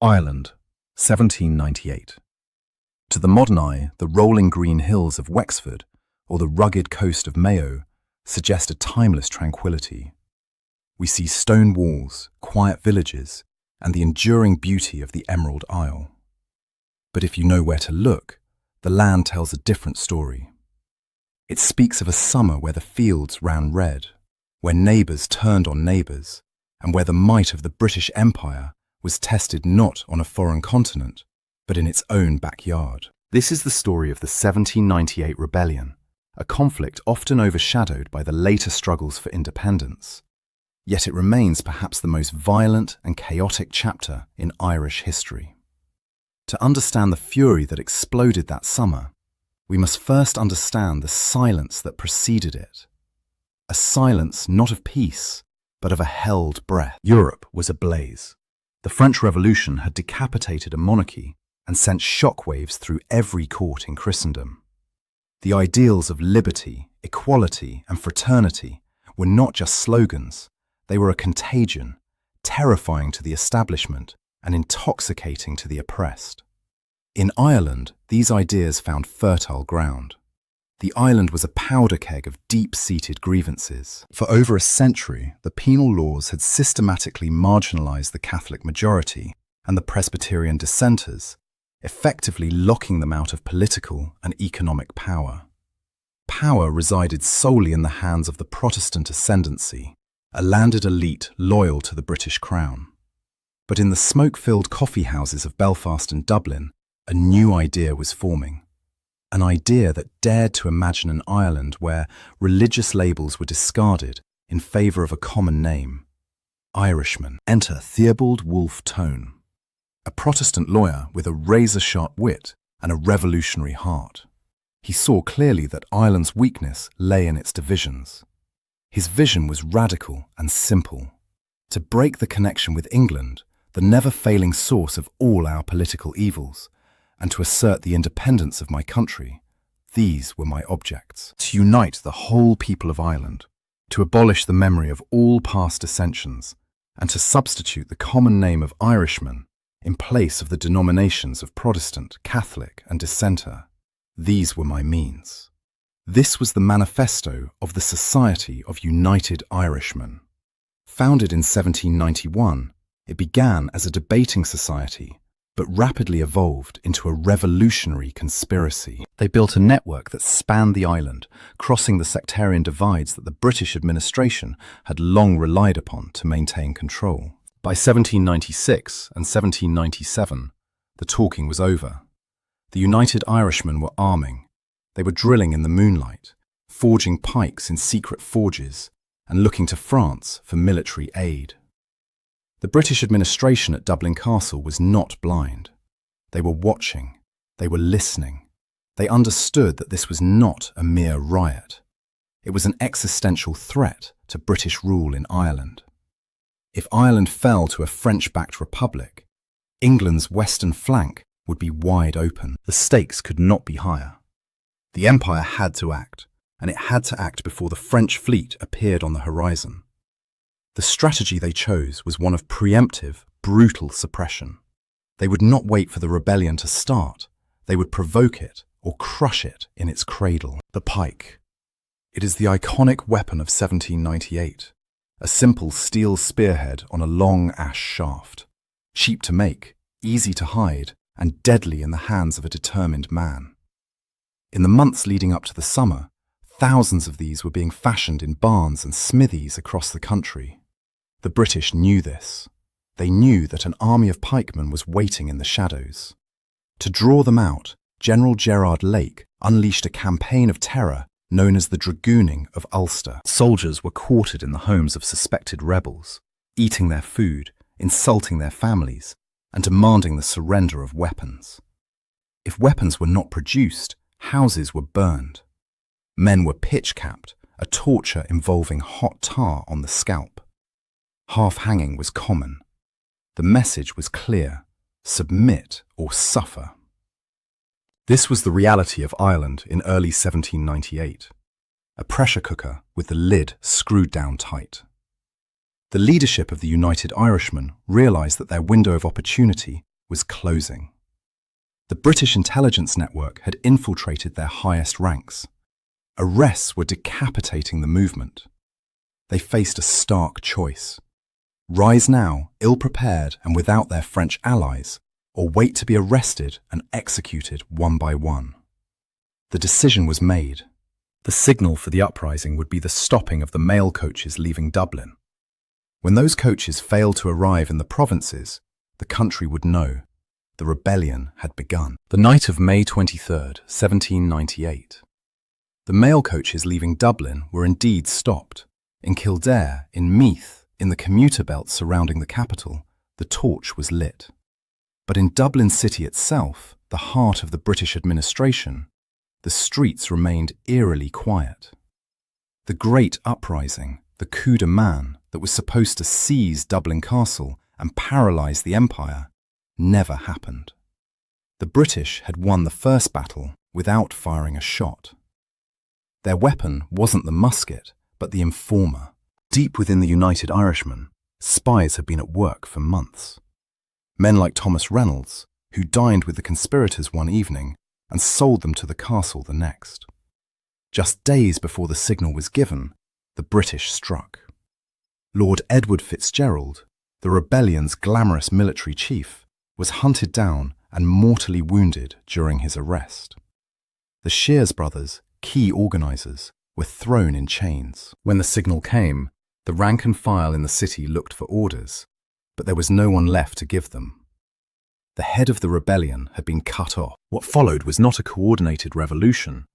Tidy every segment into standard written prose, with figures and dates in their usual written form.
Ireland, 1798. To the modern eye, the rolling green hills of Wexford or the rugged coast of Mayo suggest a timeless tranquility. We see stone walls, quiet villages, and the enduring beauty of the Emerald Isle. But if you know where to look, the land tells a different story. It speaks of a summer where the fields ran red, where neighbours turned on neighbours, and where the might of the British Empire was tested not on a foreign continent, but in its own backyard. This is the story of the 1798 rebellion, a conflict often overshadowed by the later struggles for independence. Yet it remains perhaps the most violent and chaotic chapter in Irish history. To understand the fury that exploded that summer, we must first understand the silence that preceded it. A silence not of peace, but of a held breath. Europe was ablaze. The French Revolution had decapitated a monarchy and sent shockwaves through every court in Christendom. The ideals of liberty, equality, and fraternity were not just slogans, they were a contagion, terrifying to the establishment and intoxicating to the oppressed. In Ireland, these ideas found fertile ground. The island was a powder keg of deep-seated grievances. For over a century, the penal laws had systematically marginalised the Catholic majority and the Presbyterian dissenters, effectively locking them out of political and economic power. Power resided solely in the hands of the Protestant ascendancy, a landed elite loyal to the British Crown. But in the smoke-filled coffee houses of Belfast and Dublin, a new idea was forming. An idea that dared to imagine an Ireland where religious labels were discarded in favour of a common name. Irishman. Enter Theobald Wolfe Tone, a Protestant lawyer with a razor-sharp wit and a revolutionary heart. He saw clearly that Ireland's weakness lay in its divisions. His vision was radical and simple: to break the connection with England, the never-failing source of all our political evils, and to assert the independence of my country. These were my objects. To unite the whole people of Ireland, to abolish the memory of all past dissensions, and to substitute the common name of Irishman in place of the denominations of Protestant, Catholic, and Dissenter. These were my means. This was the manifesto of the Society of United Irishmen. Founded in 1791, it began as a debating society, but rapidly evolved into a revolutionary conspiracy. They built a network that spanned the island, crossing the sectarian divides that the British administration had long relied upon to maintain control. By 1796 and 1797, the talking was over. The United Irishmen were arming. They were drilling in the moonlight, forging pikes in secret forges, and looking to France for military aid. The British administration at Dublin Castle was not blind. They were watching. They were listening. They understood that this was not a mere riot. It was an existential threat to British rule in Ireland. If Ireland fell to a French-backed republic, England's western flank would be wide open. The stakes could not be higher. The Empire had to act, and it had to act before the French fleet appeared on the horizon. The strategy they chose was one of preemptive, brutal suppression. They would not wait for the rebellion to start. They would provoke it or crush it in its cradle. The pike. It is the iconic weapon of 1798, a simple steel spearhead on a long ash shaft. Cheap to make, easy to hide, and deadly in the hands of a determined man. In the months leading up to the summer, thousands of these were being fashioned in barns and smithies across the country. The British knew this. They knew that an army of pikemen was waiting in the shadows. To draw them out, General Gerard Lake unleashed a campaign of terror known as the Dragooning of Ulster. Soldiers were quartered in the homes of suspected rebels, eating their food, insulting their families, and demanding the surrender of weapons. If weapons were not produced, houses were burned. Men were pitch-capped, a torture involving hot tar on the scalp. Half-hanging was common. The message was clear: submit or suffer. This was the reality of Ireland in early 1798, a pressure cooker with the lid screwed down tight. The leadership of the United Irishmen realised that their window of opportunity was closing. The British intelligence network had infiltrated their highest ranks. Arrests were decapitating the movement. They faced a stark choice: rise now, ill-prepared and without their French allies, or wait to be arrested and executed one by one. The decision was made. The signal for the uprising would be the stopping of the mail coaches leaving Dublin. When those coaches failed to arrive in the provinces, the country would know the rebellion had begun. The night of May 23rd, 1798. The mail coaches leaving Dublin were indeed stopped. In Kildare, in Meath, in the commuter belt surrounding the capital, the torch was lit. But in Dublin city itself, the heart of the British administration, the streets remained eerily quiet. The great uprising, the coup de main that was supposed to seize Dublin Castle and paralyse the empire, never happened. The British had won the first battle without firing a shot. Their weapon wasn't the musket, but the informer. Deep within the United Irishmen, spies had been at work for months. Men like Thomas Reynolds, who dined with the conspirators one evening and sold them to the castle the next. Just days before the signal was given, the British struck. Lord Edward Fitzgerald, the rebellion's glamorous military chief, was hunted down and mortally wounded during his arrest. The Shears brothers, key organisers, were thrown in chains. When the signal came, the rank and file in the city looked for orders, but there was no one left to give them. The head of the rebellion had been cut off. What followed was not a coordinated revolution,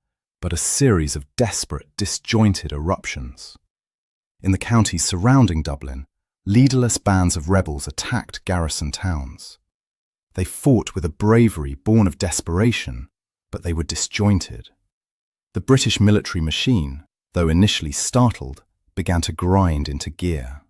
but a series of desperate, disjointed eruptions. In the counties surrounding Dublin, leaderless bands of rebels attacked garrison towns. They fought with a bravery born of desperation, but they were disjointed. The British military machine, though initially startled, began to grind into gear.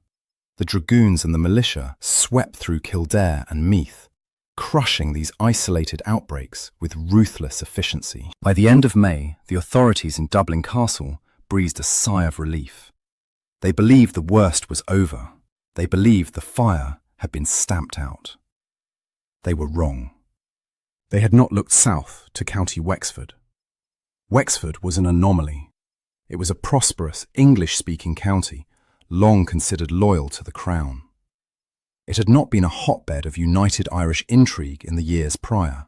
The dragoons and the militia swept through Kildare and Meath, crushing these isolated outbreaks with ruthless efficiency. By the end of May, the authorities in Dublin Castle breathed a sigh of relief. They believed the worst was over. They believed the fire had been stamped out. They were wrong. They had not looked south to County Wexford. Wexford was an anomaly. It was a prosperous, English-speaking county, long considered loyal to the Crown. It had not been a hotbed of United Irish intrigue in the years prior,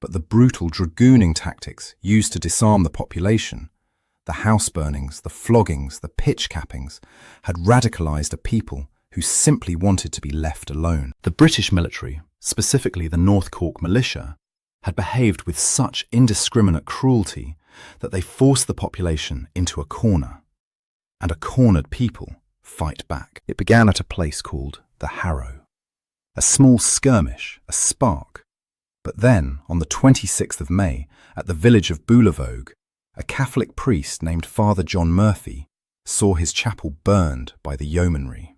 but the brutal dragooning tactics used to disarm the population, the house burnings, the floggings, the pitch cappings, had radicalised a people who simply wanted to be left alone. The British military, specifically the North Cork militia, had behaved with such indiscriminate cruelty that they forced the population into a corner, and a cornered people fight back. It began at a place called the Harrow. A small skirmish, a spark. But then, on the 26th of May, at the village of Boulavogue, a Catholic priest named Father John Murphy saw his chapel burned by the yeomanry.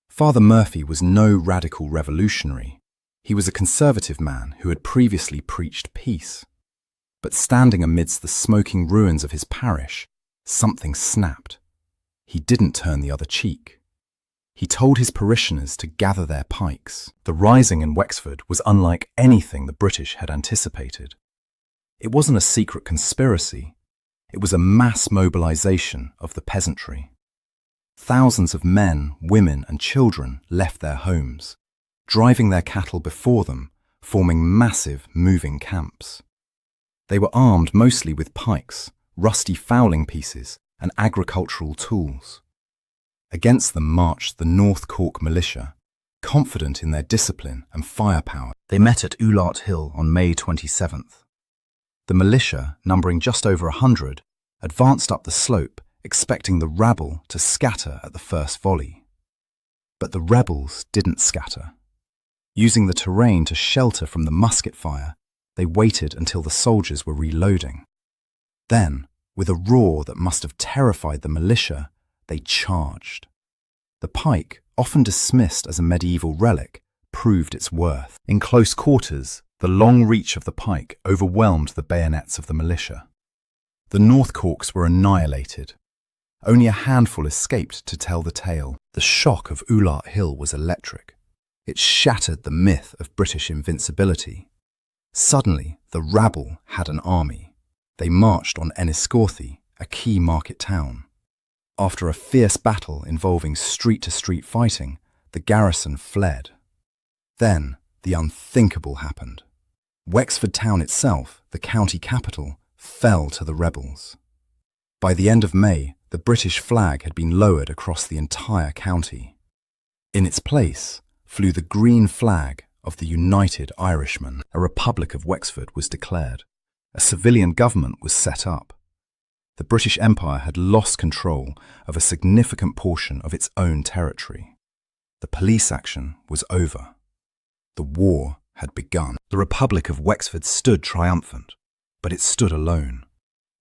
Father Murphy was no radical revolutionary. He was a conservative man who had previously preached peace. But standing amidst the smoking ruins of his parish, something snapped. He didn't turn the other cheek. He told his parishioners to gather their pikes. The rising in Wexford was unlike anything the British had anticipated. It wasn't a secret conspiracy. It was a mass mobilization of the peasantry. Thousands of men, women and children left their homes, driving their cattle before them, forming massive moving camps. They were armed mostly with pikes, rusty fowling pieces and agricultural tools. Against them marched the North Cork militia, confident in their discipline and firepower. They met at Ullart Hill on May 27th. The militia, numbering just over 100, advanced up the slope, expecting the rabble to scatter at the first volley. But the rebels didn't scatter. Using the terrain to shelter from the musket fire, they waited until the soldiers were reloading. Then, with a roar that must have terrified the militia, they charged. The pike, often dismissed as a medieval relic, proved its worth. In close quarters, the long reach of the pike overwhelmed the bayonets of the militia. The North Corks were annihilated. Only a handful escaped to tell the tale. The shock of Ullart Hill was electric. It shattered the myth of British invincibility. Suddenly, the rabble had an army. They marched on Enniscorthy, a key market town. After a fierce battle involving street-to-street fighting, the garrison fled. Then, the unthinkable happened. Wexford town itself, the county capital, fell to the rebels. By the end of May, the British flag had been lowered across the entire county. In its place flew the green flag of the United Irishmen. A Republic of Wexford was declared. A civilian government was set up. The British Empire had lost control of a significant portion of its own territory. The police action was over. The war had begun. The Republic of Wexford stood triumphant, but it stood alone.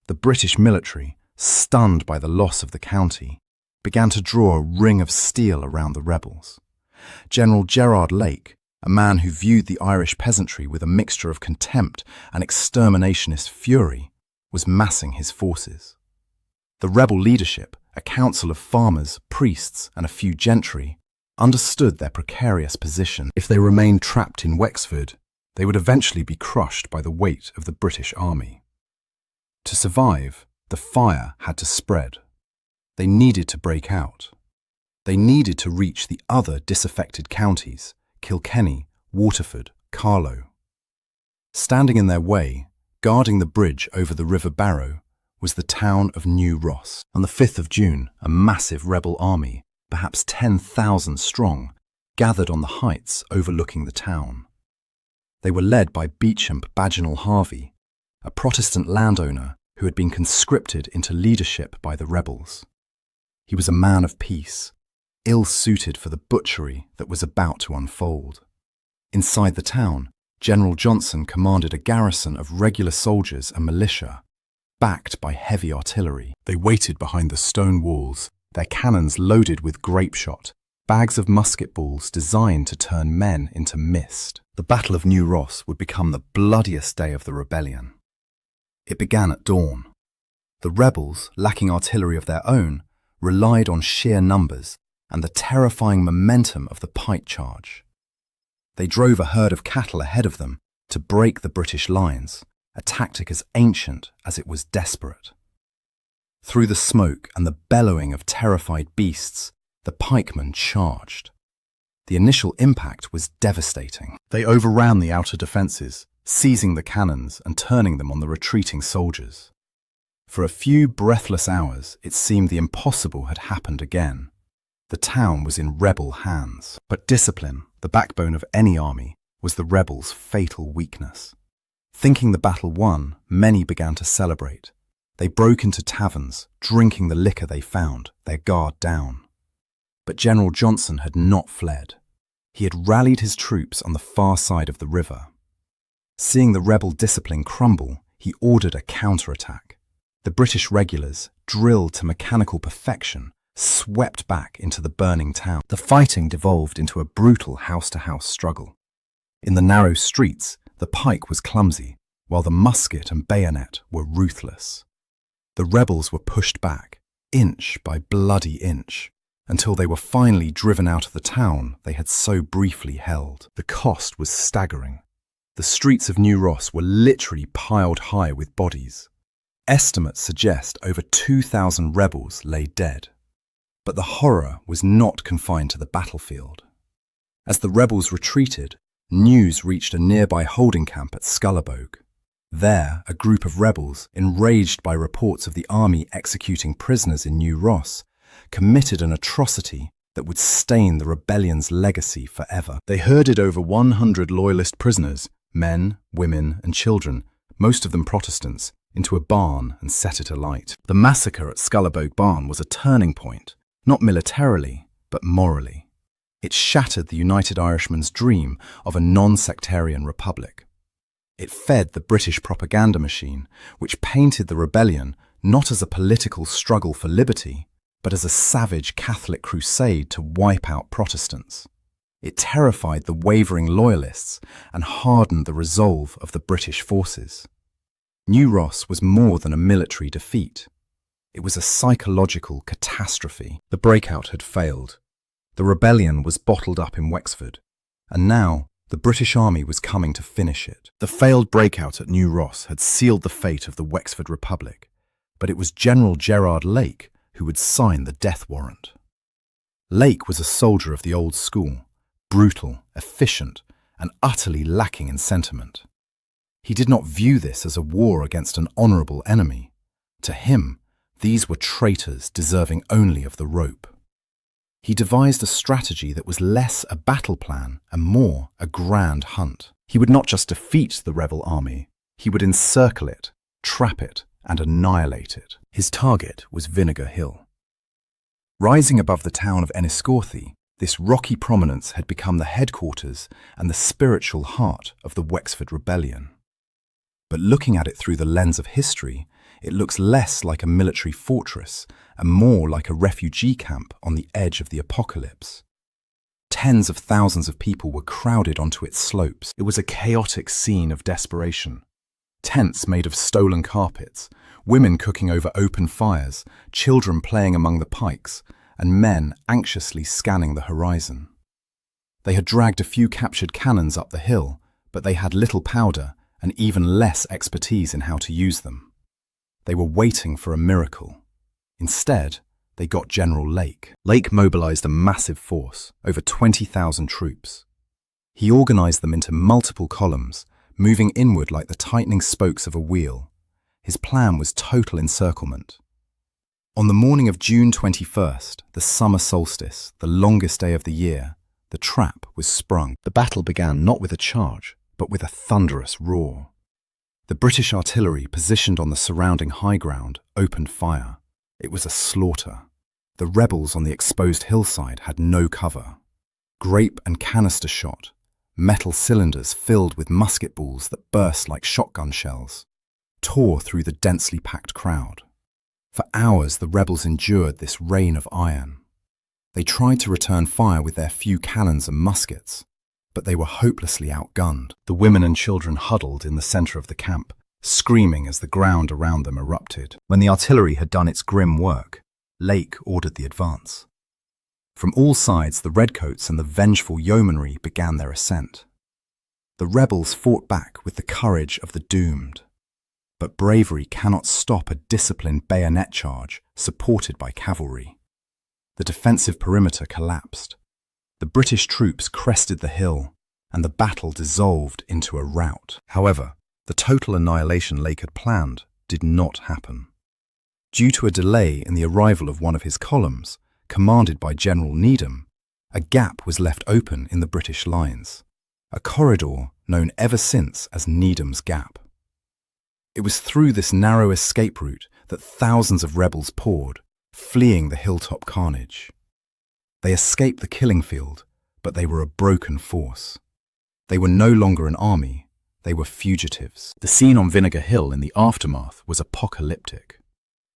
The British military, stunned by the loss of the county, began to draw a ring of steel around the rebels. General Gerard Lake, a man who viewed the Irish peasantry with a mixture of contempt and exterminationist fury, was massing his forces. The rebel leadership, a council of farmers, priests, and a few gentry, understood their precarious position. If they remained trapped in Wexford, they would eventually be crushed by the weight of the British army. To survive, the fire had to spread. They needed to break out. They needed to reach the other disaffected counties, Kilkenny, Waterford, Carlow. Standing in their way, guarding the bridge over the River Barrow, was the town of New Ross. On the 5th of June, a massive rebel army, perhaps 10,000 strong, gathered on the heights overlooking the town. They were led by Beauchamp Bagenal Harvey, a Protestant landowner who had been conscripted into leadership by the rebels. He was a man of peace, ill-suited for the butchery that was about to unfold. Inside the town, General Johnson commanded a garrison of regular soldiers and militia, backed by heavy artillery. They waited behind the stone walls, their cannons loaded with grape shot, bags of musket balls designed to turn men into mist. The Battle of New Ross would become the bloodiest day of the rebellion. It began at dawn. The rebels, lacking artillery of their own, relied on sheer numbers and the terrifying momentum of the pike charge. They drove a herd of cattle ahead of them to break the British lines, a tactic as ancient as it was desperate. Through the smoke and the bellowing of terrified beasts, the pikemen charged. The initial impact was devastating. They overran the outer defences, seizing the cannons and turning them on the retreating soldiers. For a few breathless hours, it seemed the impossible had happened again. The town was in rebel hands. But discipline, the backbone of any army, was the rebels' fatal weakness. Thinking the battle won, many began to celebrate. They broke into taverns, drinking the liquor they found, their guard down. But General Johnson had not fled. He had rallied his troops on the far side of the river. Seeing the rebel discipline crumble, he ordered a counterattack. The British regulars, drilled to mechanical perfection, swept back into the burning town. The fighting devolved into a brutal house-to-house struggle. In the narrow streets, the pike was clumsy, while the musket and bayonet were ruthless. The rebels were pushed back, inch by bloody inch, until they were finally driven out of the town they had so briefly held. The cost was staggering. The streets of New Ross were literally piled high with bodies. Estimates suggest over 2,000 rebels lay dead. But the horror was not confined to the battlefield. As the rebels retreated, news reached a nearby holding camp at Scullabogue. There, a group of rebels, enraged by reports of the army executing prisoners in New Ross, committed an atrocity that would stain the rebellion's legacy forever. They herded over 100 loyalist prisoners, men, women, and children, most of them Protestants, into a barn and set it alight. The massacre at Scullabogue Barn was a turning point, not militarily, but morally. It shattered the United Irishmen's dream of a non-sectarian republic. It fed the British propaganda machine, which painted the rebellion not as a political struggle for liberty, but as a savage Catholic crusade to wipe out Protestants. It terrified the wavering loyalists and hardened the resolve of the British forces. New Ross was more than a military defeat. It was a psychological catastrophe. The breakout had failed. The rebellion was bottled up in Wexford. And now, the British Army was coming to finish it. The failed breakout at New Ross had sealed the fate of the Wexford Republic, but it was General Gerard Lake who would sign the death warrant. Lake was a soldier of the old school, brutal, efficient, and utterly lacking in sentiment. He did not view this as a war against an honourable enemy. To him, these were traitors deserving only of the rope. He devised a strategy that was less a battle plan and more a grand hunt. He would not just defeat the rebel army, he would encircle it, trap it, and annihilate it. His target was Vinegar Hill. Rising above the town of Enniscorthy, this rocky prominence had become the headquarters and the spiritual heart of the Wexford Rebellion. But looking at it through the lens of history, it looks less like a military fortress and more like a refugee camp on the edge of the apocalypse. Tens of thousands of people were crowded onto its slopes. It was a chaotic scene of desperation. Tents made of stolen carpets, women cooking over open fires, children playing among the pikes, and men anxiously scanning the horizon. They had dragged a few captured cannons up the hill, but they had little powder and even less expertise in how to use them. They were waiting for a miracle. Instead, they got General Lake. Lake mobilized a massive force, over 20,000 troops. He organized them into multiple columns, moving inward like the tightening spokes of a wheel. His plan was total encirclement. On the morning of June 21st, the summer solstice, the longest day of the year, the trap was sprung. The battle began not with a charge, but with a thunderous roar. The British artillery positioned on the surrounding high ground opened fire. It was a slaughter. The rebels on the exposed hillside had no cover. Grape and canister shot, metal cylinders filled with musket balls that burst like shotgun shells, tore through the densely packed crowd. For hours the rebels endured this rain of iron. They tried to return fire with their few cannons and muskets, but they were hopelessly outgunned. The women and children huddled in the centre of the camp, screaming as the ground around them erupted. When the artillery had done its grim work, Lake ordered the advance. From all sides, the redcoats and the vengeful yeomanry began their ascent. The rebels fought back with the courage of the doomed. But bravery cannot stop a disciplined bayonet charge supported by cavalry. The defensive perimeter collapsed. The British troops crested the hill, and the battle dissolved into a rout. However, the total annihilation Lake had planned did not happen. Due to a delay in the arrival of one of his columns, commanded by General Needham, a gap was left open in the British lines, a corridor known ever since as Needham's Gap. It was through this narrow escape route that thousands of rebels poured, fleeing the hilltop carnage. They escaped the killing field, but they were a broken force. They were no longer an army, they were fugitives. The scene on Vinegar Hill in the aftermath was apocalyptic.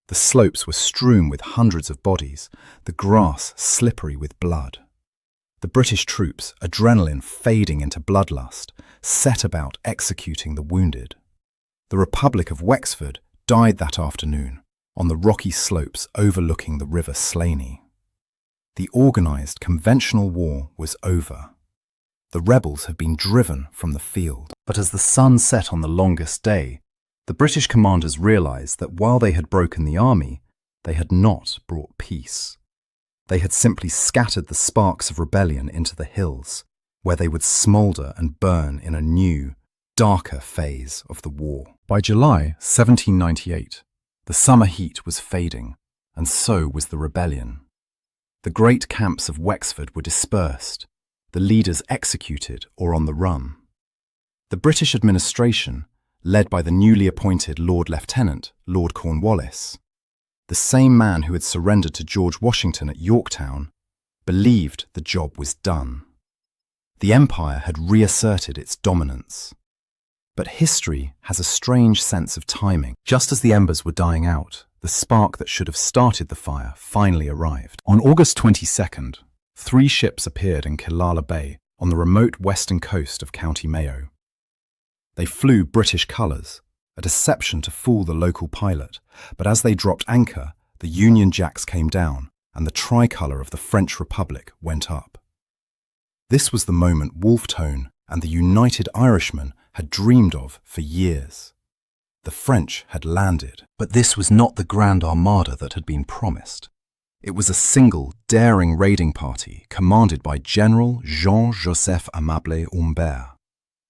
The slopes were strewn with hundreds of bodies, the grass slippery with blood. The British troops, adrenaline fading into bloodlust, set about executing the wounded. The Republic of Wexford died that afternoon on the rocky slopes overlooking the River Slaney. The organised conventional war was over. The rebels had been driven from the field. But as the sun set on the longest day, the British commanders realised that while they had broken the army, they had not brought peace. They had simply scattered the sparks of rebellion into the hills, where they would smoulder and burn in a new, darker phase of the war. By July 1798, the summer heat was fading, and so was the rebellion. The great camps of Wexford were dispersed, the leaders executed or on the run. The British administration, led by the newly appointed Lord Lieutenant, Lord Cornwallis, the same man who had surrendered to George Washington at Yorktown, believed the job was done. The empire had reasserted its dominance. But history has a strange sense of timing. Just as the embers were dying out, the spark that should have started the fire finally arrived. On August 22nd, 3 ships appeared in Killala Bay on the remote western coast of County Mayo. They flew British colours, a deception to fool the local pilot, but as they dropped anchor, the Union Jacks came down and the tricolour of the French Republic went up. This was the moment Wolfe and the United Irishmen had dreamed of for years. The French had landed, but this was not the Grand Armada that had been promised. It was a single, daring raiding party commanded by General Jean-Joseph Amable Humbert.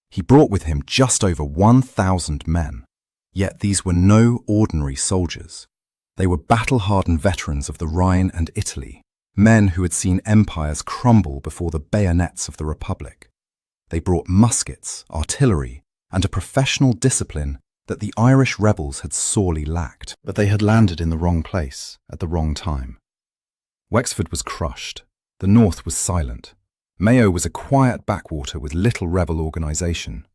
He brought with him just over 1,000 men, yet these were no ordinary soldiers. They were battle-hardened veterans of the Rhine and Italy, men who had seen empires crumble before the bayonets of the Republic. They brought muskets, artillery, and a professional discipline that the Irish rebels had sorely lacked, but they had landed in the wrong place at the wrong time. Wexford was crushed. The north was silent. Mayo was a quiet backwater with little rebel organisation.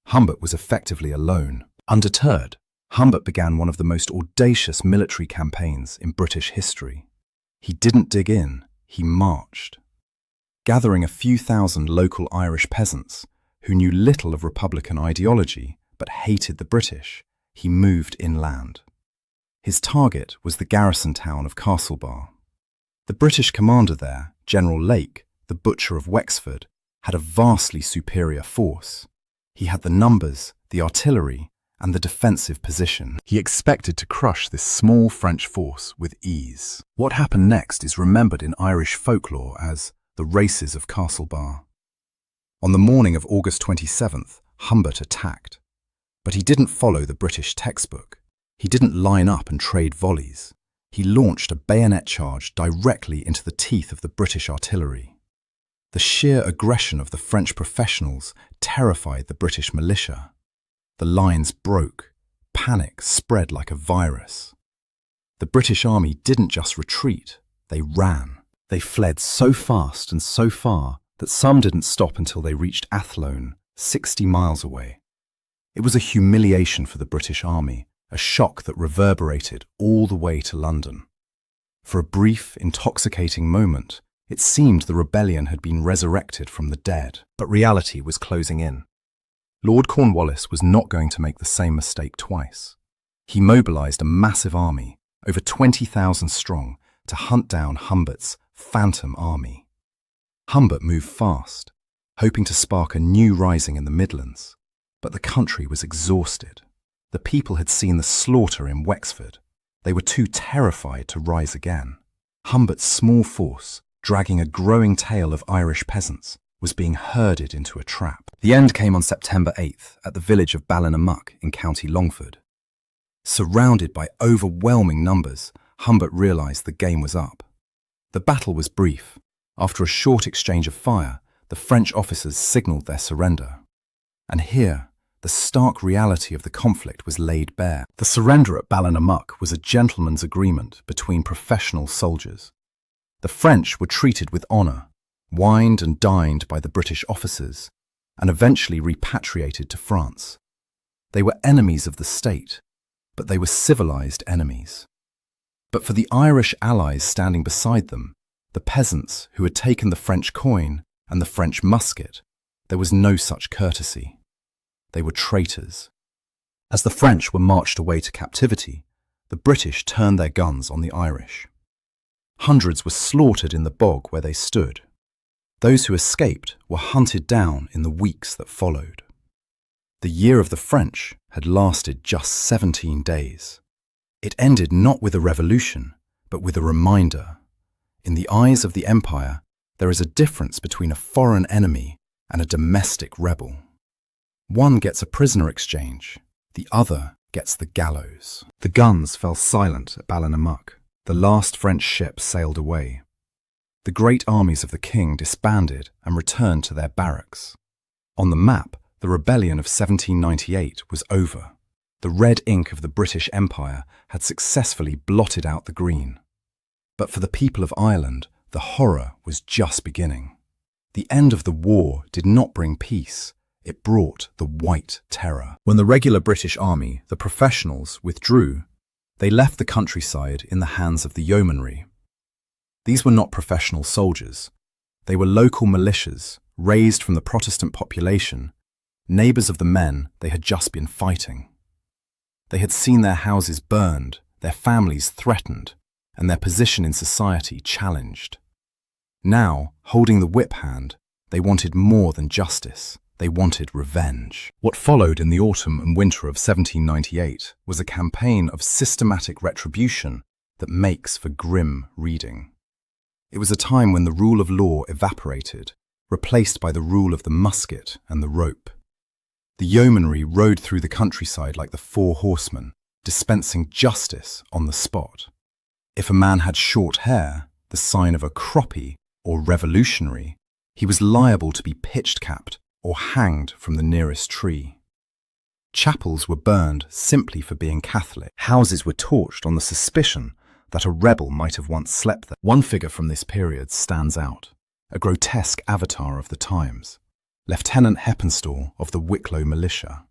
Humbert was effectively alone. Undeterred, Humbert began one of the most audacious military campaigns in British history. He didn't dig in, he marched. Gathering a few thousand local Irish peasants who knew little of Republican ideology but hated the British, he moved inland. His target was the garrison town of Castlebar. The British commander there, General Lake, the butcher of Wexford, had a vastly superior force. He had the numbers, the artillery, and the defensive position. He expected to crush this small French force with ease. What happened next is remembered in Irish folklore as the Races of Castlebar. On the morning of August 27th, Humbert attacked. But he didn't follow the British textbook. He didn't line up and trade volleys. He launched a bayonet charge directly into the teeth of the British artillery. The sheer aggression of the French professionals terrified the British militia. The lines broke. Panic spread like a virus. The British army didn't just retreat, they ran. They fled so fast and so far that some didn't stop until they reached Athlone, 60 miles away. It was a humiliation for the British army, a shock that reverberated all the way to London. For a brief, intoxicating moment, it seemed the rebellion had been resurrected from the dead, but reality was closing in. Lord Cornwallis was not going to make the same mistake twice. He mobilised a massive army, over 20,000 strong, to hunt down Humbert's phantom army. Humbert moved fast, hoping to spark a new rising in the Midlands. But the country was exhausted. The people had seen the slaughter in Wexford. They were too terrified to rise again. Humbert's small force, dragging a growing tail of Irish peasants, was being herded into a trap. The end came on September 8th at the village of Ballinamuck in County Longford. Surrounded by overwhelming numbers, Humbert realised the game was up. The battle was brief. After a short exchange of fire, the French officers signalled their surrender. And here, the stark reality of the conflict was laid bare. The surrender at Ballinamuck was a gentleman's agreement between professional soldiers. The French were treated with honour, wined and dined by the British officers, and eventually repatriated to France. They were enemies of the state, but they were civilised enemies. But for the Irish allies standing beside them, the peasants who had taken the French coin and the French musket, there was no such courtesy. They were traitors. As the French were marched away to captivity, the British turned their guns on the Irish. Hundreds were slaughtered in the bog where they stood. Those who escaped were hunted down in the weeks that followed. The year of the French had lasted just 17 days. It ended not with a revolution, but with a reminder. In the eyes of the empire, there is a difference between a foreign enemy and a domestic rebel. One gets a prisoner exchange, the other gets the gallows. The guns fell silent at Ballinamuck. The last French ship sailed away. The great armies of the king disbanded and returned to their barracks. On the map, the rebellion of 1798 was over. The red ink of the British Empire had successfully blotted out the green. But for the people of Ireland, the horror was just beginning. The end of the war did not bring peace. It brought the White Terror. When the regular British army, the professionals, withdrew, they left the countryside in the hands of the yeomanry. These were not professional soldiers. They were local militias, raised from the Protestant population, neighbours of the men they had just been fighting. They had seen their houses burned, their families threatened, and their position in society challenged. Now, holding the whip hand, They wanted more than justice. They wanted revenge. What followed in the autumn and winter of 1798 was a campaign of systematic retribution that makes for grim reading. It was a time when the rule of law evaporated, replaced by the rule of the musket and the rope. The yeomanry rode through the countryside like the four horsemen, dispensing justice on the spot. If a man had short hair, the sign of a croppy or revolutionary, he was liable to be pitched-capped or hanged from the nearest tree. Chapels were burned simply for being Catholic. Houses were torched on the suspicion that a rebel might have once slept there. One figure from this period stands out, a grotesque avatar of the times, Lieutenant Heppenstall of the Wicklow militia.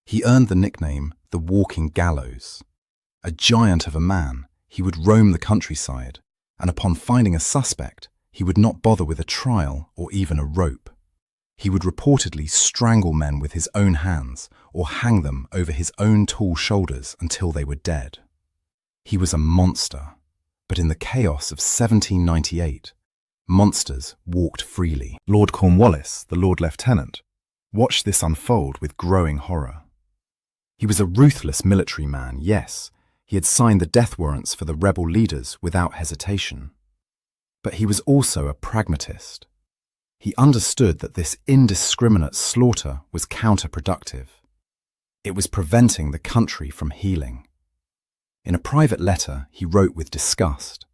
He earned the nickname the Walking Gallows. A giant of a man, he would roam the countryside, and upon finding a suspect, he would not bother with a trial or even a rope. He would reportedly strangle men with his own hands or hang them over his own tall shoulders until they were dead. He was a monster, but in the chaos of 1798, monsters walked freely. Lord Cornwallis, the Lord Lieutenant, watched this unfold with growing horror. He was a ruthless military man, yes. He had signed the death warrants for the rebel leaders without hesitation. But he was also a pragmatist. He understood that this indiscriminate slaughter was counterproductive. It was preventing the country from healing. In a private letter, he wrote with disgust,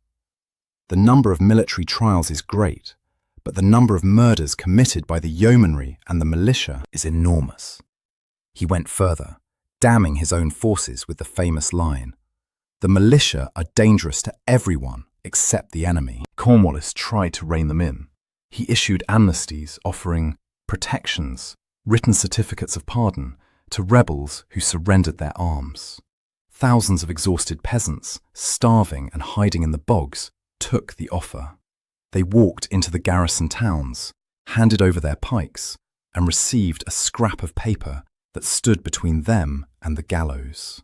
"The number of military trials is great, but the number of murders committed by the yeomanry and the militia is enormous." He went further, damning his own forces with the famous line, "The militia are dangerous to everyone except the enemy." Cornwallis tried to rein them in. He issued amnesties offering protections, written certificates of pardon to rebels who surrendered their arms. Thousands of exhausted peasants, starving and hiding in the bogs, took the offer. They walked into the garrison towns, handed over their pikes, and received a scrap of paper that stood between them and the gallows.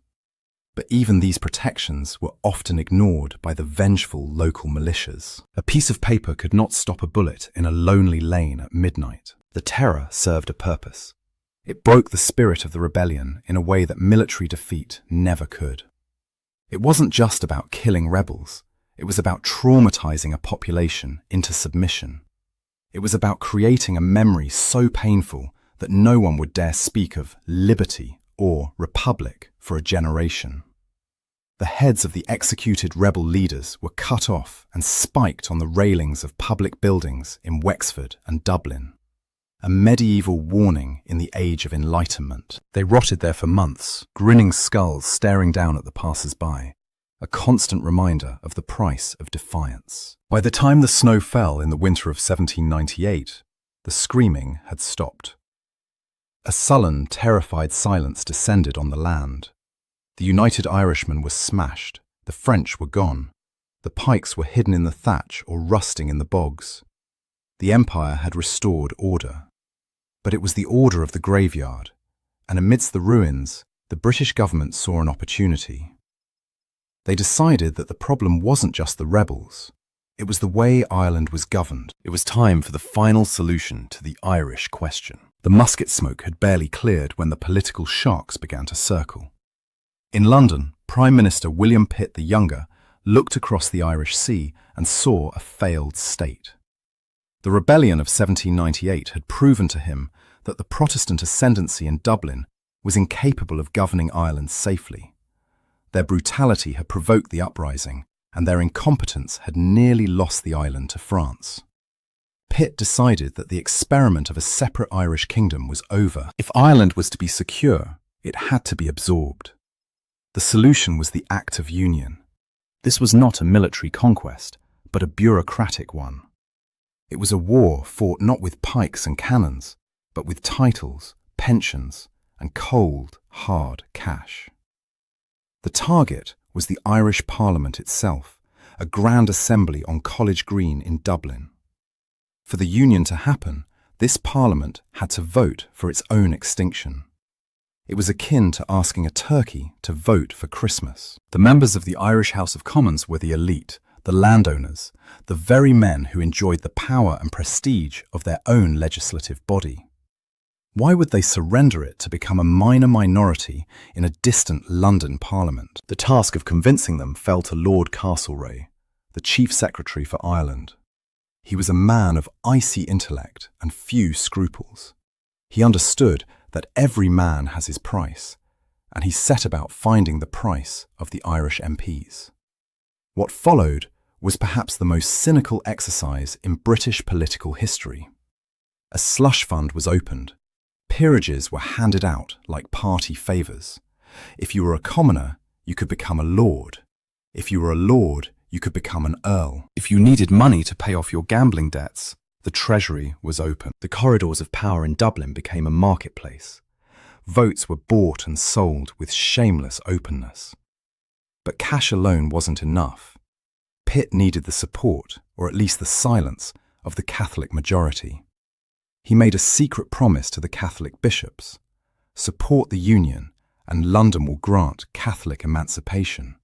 But even these protections were often ignored by the vengeful local militias. A piece of paper could not stop a bullet in a lonely lane at midnight. The terror served a purpose. It broke the spirit of the rebellion in a way that military defeat never could. It wasn't just about killing rebels. It was about traumatizing a population into submission. It was about creating a memory so painful that no one would dare speak of liberty or republic for a generation. The heads of the executed rebel leaders were cut off and spiked on the railings of public buildings in Wexford and Dublin. A medieval warning in the age of enlightenment. They rotted there for months, grinning skulls staring down at the passers-by, a constant reminder of the price of defiance. By the time the snow fell in the winter of 1798, the screaming had stopped. A sullen, terrified silence descended on the land. The United Irishmen were smashed, the French were gone, the pikes were hidden in the thatch or rusting in the bogs. The Empire had restored order. But it was the order of the graveyard, and amidst the ruins, the British government saw an opportunity. They decided that the problem wasn't just the rebels, it was the way Ireland was governed. It was time for the final solution to the Irish question. The musket smoke had barely cleared when the political sharks began to circle. In London, Prime Minister William Pitt the Younger looked across the Irish Sea and saw a failed state. The rebellion of 1798 had proven to him that the Protestant ascendancy in Dublin was incapable of governing Ireland safely. Their brutality had provoked the uprising, and their incompetence had nearly lost the island to France. Pitt decided that the experiment of a separate Irish kingdom was over. If Ireland was to be secure, it had to be absorbed. The solution was the Act of Union. This was not a military conquest, but a bureaucratic one. It was a war fought not with pikes and cannons, but with titles, pensions, and cold, hard cash. The target was the Irish Parliament itself, a grand assembly on College Green in Dublin. For the union to happen, this Parliament had to vote for its own extinction. It was akin to asking a turkey to vote for Christmas. The members of the Irish House of Commons were the elite, the landowners, the very men who enjoyed the power and prestige of their own legislative body. Why would they surrender it to become a minor minority in a distant London Parliament? The task of convincing them fell to Lord Castlereagh, the Chief Secretary for Ireland. He was a man of icy intellect and few scruples. He understood that every man has his price, and he set about finding the price of the Irish MPs. What followed was perhaps the most cynical exercise in British political history. A slush fund was opened. Peerages were handed out like party favours. If you were a commoner, you could become a lord. If you were a lord, you could become an earl. If you needed money to pay off your gambling debts, the treasury was open. The corridors of power in Dublin became a marketplace. Votes were bought and sold with shameless openness. But cash alone wasn't enough. Pitt needed the support, or at least the silence, of the Catholic majority. He made a secret promise to the Catholic bishops: support the Union, and London will grant Catholic emancipation,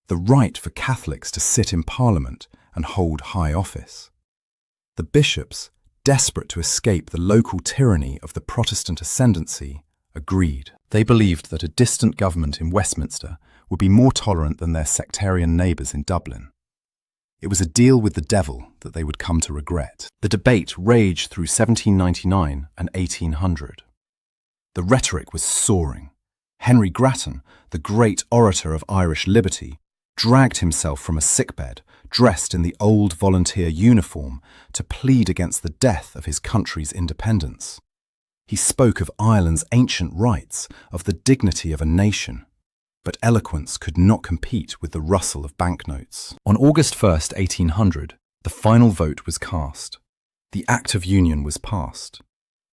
the right for Catholics to sit in Parliament and hold high office. The bishops, desperate to escape the local tyranny of the Protestant ascendancy, agreed. They believed that a distant government in Westminster would be more tolerant than their sectarian neighbours in Dublin. It was a deal with the devil that they would come to regret. The debate raged through 1799 and 1800. The rhetoric was soaring. Henry Grattan, the great orator of Irish liberty, dragged himself from a sickbed, dressed in the old volunteer uniform, to plead against the death of his country's independence. He spoke of Ireland's ancient rights, of the dignity of a nation. But eloquence could not compete with the rustle of banknotes. On August 1st, 1800, the final vote was cast. The Act of Union was passed.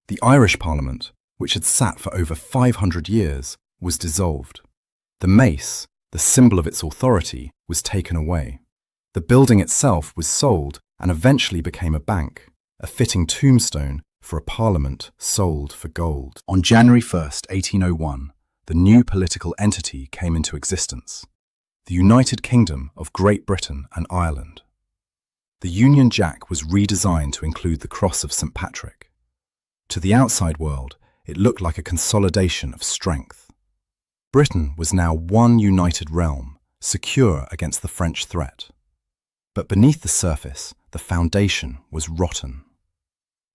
The Irish Parliament, which had sat for over 500 years, was dissolved. The mace, the symbol of its authority, was taken away. The building itself was sold and eventually became a bank, a fitting tombstone for a parliament sold for gold. On January 1st, 1801, the new political entity came into existence: the United Kingdom of Great Britain and Ireland. The Union Jack was redesigned to include the cross of St. Patrick. To the outside world, it looked like a consolidation of strength. Britain was now one united realm, secure against the French threat. But beneath the surface, the foundation was rotten.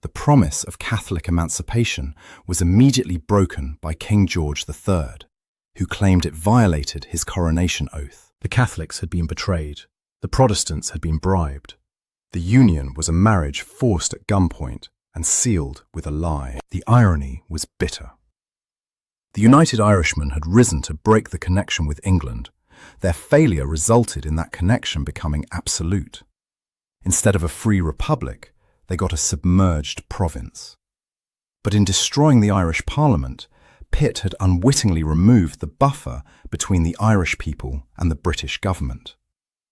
The promise of Catholic emancipation was immediately broken by King George III, who claimed it violated his coronation oath. The Catholics had been betrayed. The Protestants had been bribed. The union was a marriage forced at gunpoint and sealed with a lie. The irony was bitter. The United Irishmen had risen to break the connection with England. Their failure resulted in that connection becoming absolute. Instead of a free republic, they got a submerged province. But in destroying the Irish Parliament, Pitt had unwittingly removed the buffer between the Irish people and the British government.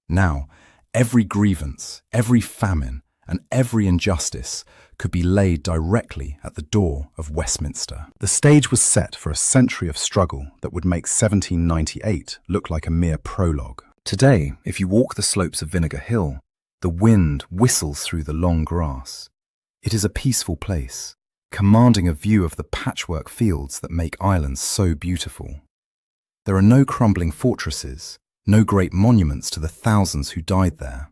Now, every grievance, every famine, and every injustice could be laid directly at the door of Westminster. The stage was set for a century of struggle that would make 1798 look like a mere prologue. Today, if you walk the slopes of Vinegar Hill, the wind whistles through the long grass. It is a peaceful place, commanding a view of the patchwork fields that make Ireland so beautiful. There are no crumbling fortresses, no great monuments to the thousands who died there.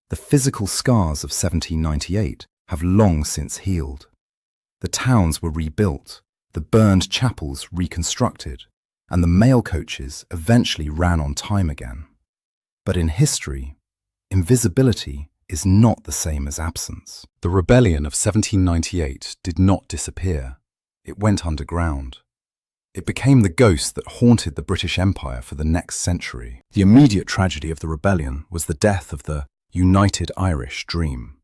The physical scars of 1798 have long since healed. The towns were rebuilt, the burned chapels reconstructed, and the mail coaches eventually ran on time again. But in history, invisibility is not the same as absence. The rebellion of 1798 did not disappear. It went underground. It became the ghost that haunted the British Empire for the next century. The immediate tragedy of the rebellion was the death of the United Irish Dream.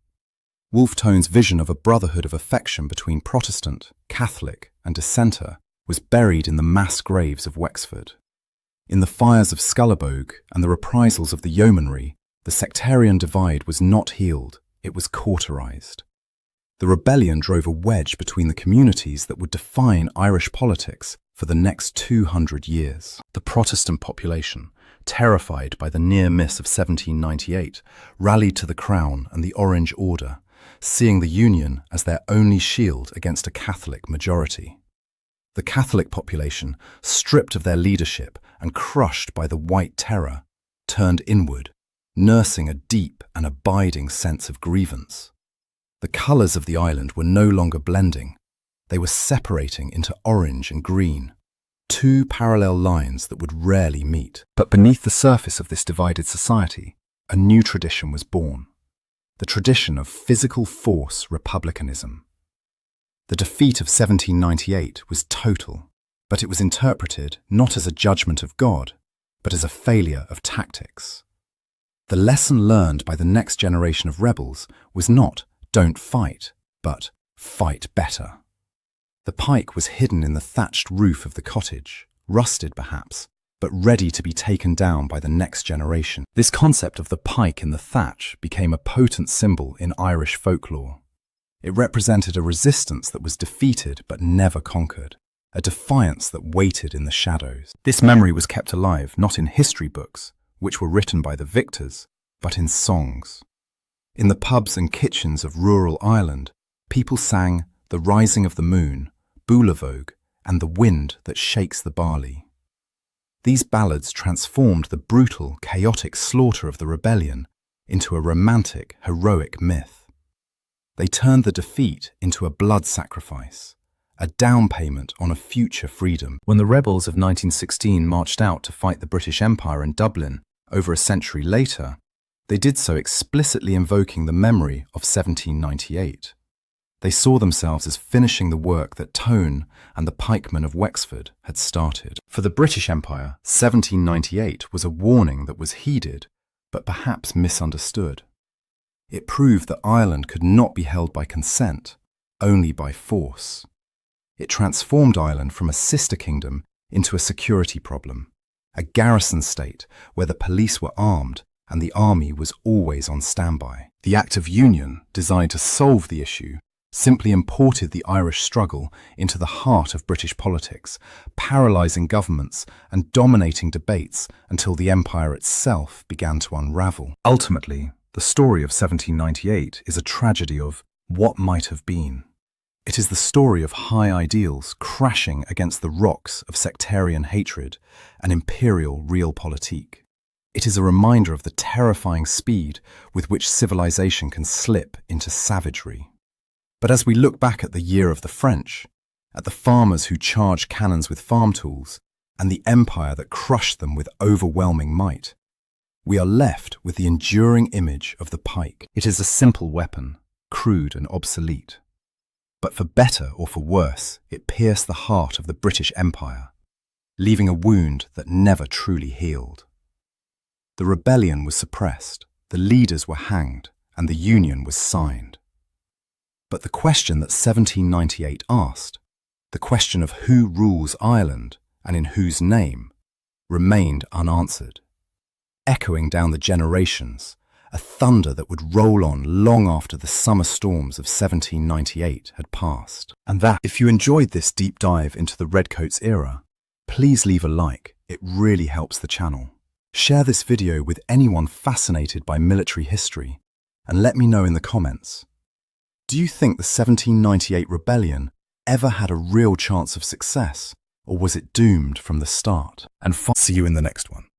Wolfe Tone's vision of a brotherhood of affection between Protestant, Catholic, and Dissenter was buried in the mass graves of Wexford. In the fires of Scullabogue and the reprisals of the yeomanry, the sectarian divide was not healed, it was cauterized. The rebellion drove a wedge between the communities that would define Irish politics for the next 200 years. The Protestant population, terrified by the near miss of 1798, rallied to the Crown and the Orange Order, seeing the Union as their only shield against a Catholic majority. The Catholic population, stripped of their leadership and crushed by the White Terror, turned inward, nursing a deep and abiding sense of grievance. The colours of the island were no longer blending. They were separating into orange and green, two parallel lines that would rarely meet. But beneath the surface of this divided society, a new tradition was born. The tradition of physical force republicanism. The defeat of 1798 was total, but it was interpreted not as a judgment of God, but as a failure of tactics. The lesson learned by the next generation of rebels was not "don't fight," but "fight better." The pike was hidden in the thatched roof of the cottage, rusted perhaps, but ready to be taken down by the next generation. This concept of the pike in the thatch became a potent symbol in Irish folklore. It represented a resistance that was defeated but never conquered, a defiance that waited in the shadows. This memory was kept alive not in history books, which were written by the victors, but in songs. In the pubs and kitchens of rural Ireland, people sang "The Rising of the Moon," "Boulavogue," and "The Wind That Shakes the Barley." These ballads transformed the brutal, chaotic slaughter of the rebellion into a romantic, heroic myth. They turned the defeat into a blood sacrifice, a down payment on a future freedom. When the rebels of 1916 marched out to fight the British Empire in Dublin over a century later, they did so explicitly invoking the memory of 1798. They saw themselves as finishing the work that Tone and the pikemen of Wexford had started. For the British Empire, 1798 was a warning that was heeded, but perhaps misunderstood. It proved that Ireland could not be held by consent, only by force. It transformed Ireland from a sister kingdom into a security problem, a garrison state where the police were armed and the army was always on standby. The Act of Union, designed to solve the issue, simply imported the Irish struggle into the heart of British politics, paralysing governments and dominating debates until the empire itself began to unravel. Ultimately, the story of 1798 is a tragedy of what might have been. It is the story of high ideals crashing against the rocks of sectarian hatred and imperial realpolitik. It is a reminder of the terrifying speed with which civilization can slip into savagery. But as we look back at the year of the French, at the farmers who charged cannons with farm tools, and the empire that crushed them with overwhelming might, we are left with the enduring image of the pike. It is a simple weapon, crude and obsolete. But for better or for worse, it pierced the heart of the British Empire, leaving a wound that never truly healed. The rebellion was suppressed, the leaders were hanged, and the Union was signed. But the question that 1798 asked, the question of who rules Ireland and in whose name, remained unanswered. Echoing down the generations, a thunder that would roll on long after the summer storms of 1798 had passed. And that, if you enjoyed this deep dive into the Redcoats era, please leave a like, it really helps the channel. Share this video with anyone fascinated by military history, and let me know in the comments. Do you think the 1798 rebellion ever had a real chance of success, or was it doomed from the start? And see you in the next one.